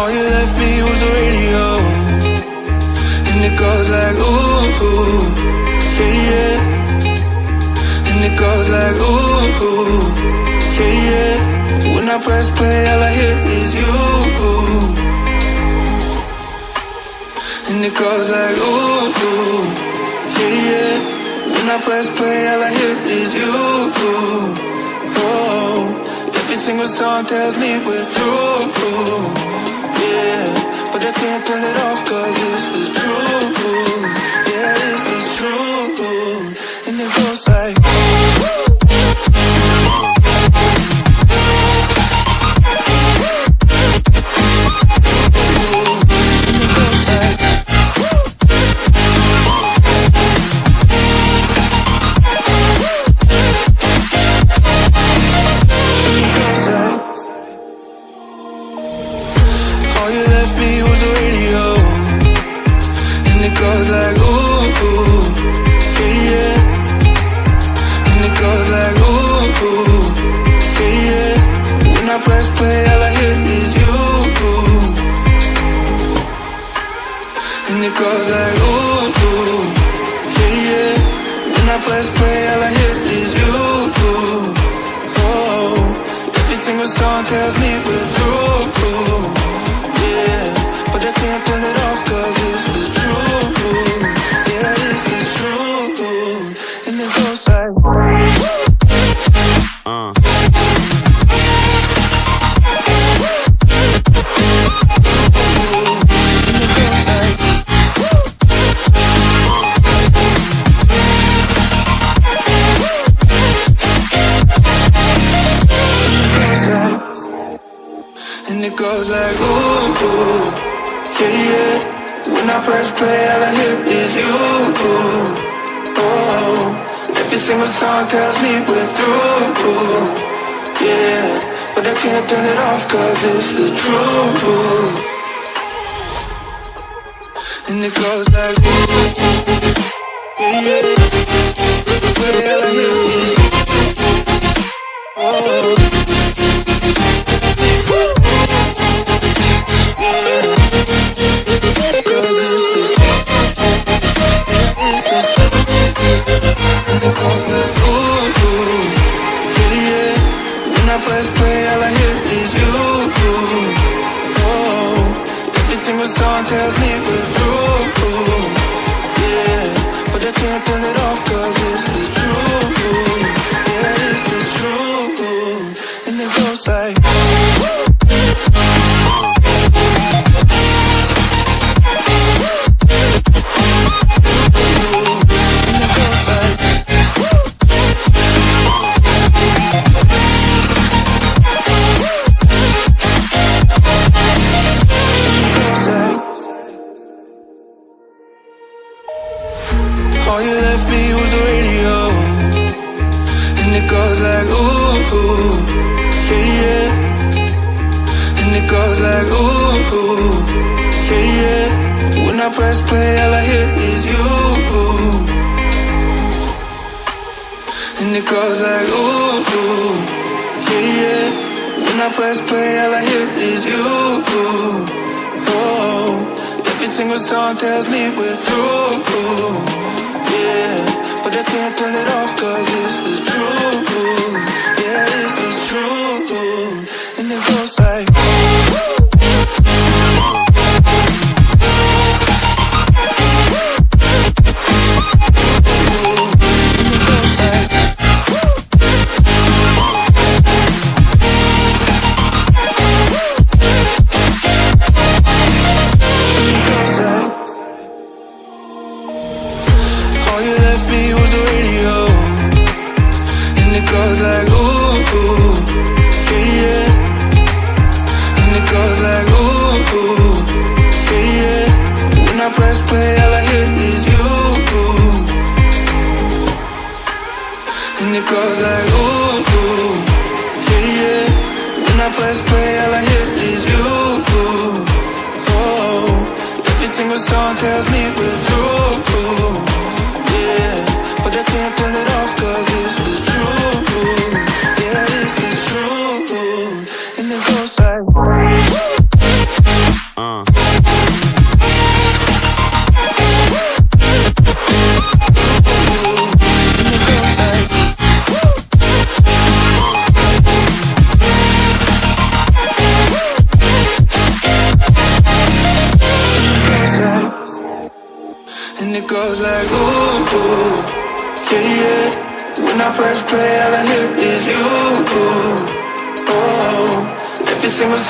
All you left me was the radio, and it goes like ooh, ooh, yeah, yeah. And it goes like ooh, ooh, yeah, yeah. When I press play, all I hear is you. And it goes like ooh, ooh, yeah, yeah. When I press play, all I hear is you. Oh, every single song tells me we're through. Yeah, but I can't turn it off 'cause it's the truth. Yeah, it's the truth. And it goes like tells me we're through. Yeah, but I can't turn it off 'cause it's the truth. And it goes like yeah, yeah. Well, I hear is oh. Tells me we're through. Yeah, but I can't turn it off 'cause it's the truth. Yeah, it's the truth. And it goes like press play, all I hear is you. And it goes like ooh, ooh, yeah, yeah. When I press play, all I hear is you. Oh, every single song tells me we're through. Yeah, but I can't turn it off 'cause it's the truth. Yeah, it's the truth. And it goes like and it goes like ooh, ooh, yeah, yeah. When I press play, all I hear is you. Oh, every single song tells me we're through. Yeah, but I can't turn it off 'cause it's the truth. Yeah, it's the truth. And it goes like it goes like ooh, yeah, yeah. When I press play, all I hear is you. Oh, every single time.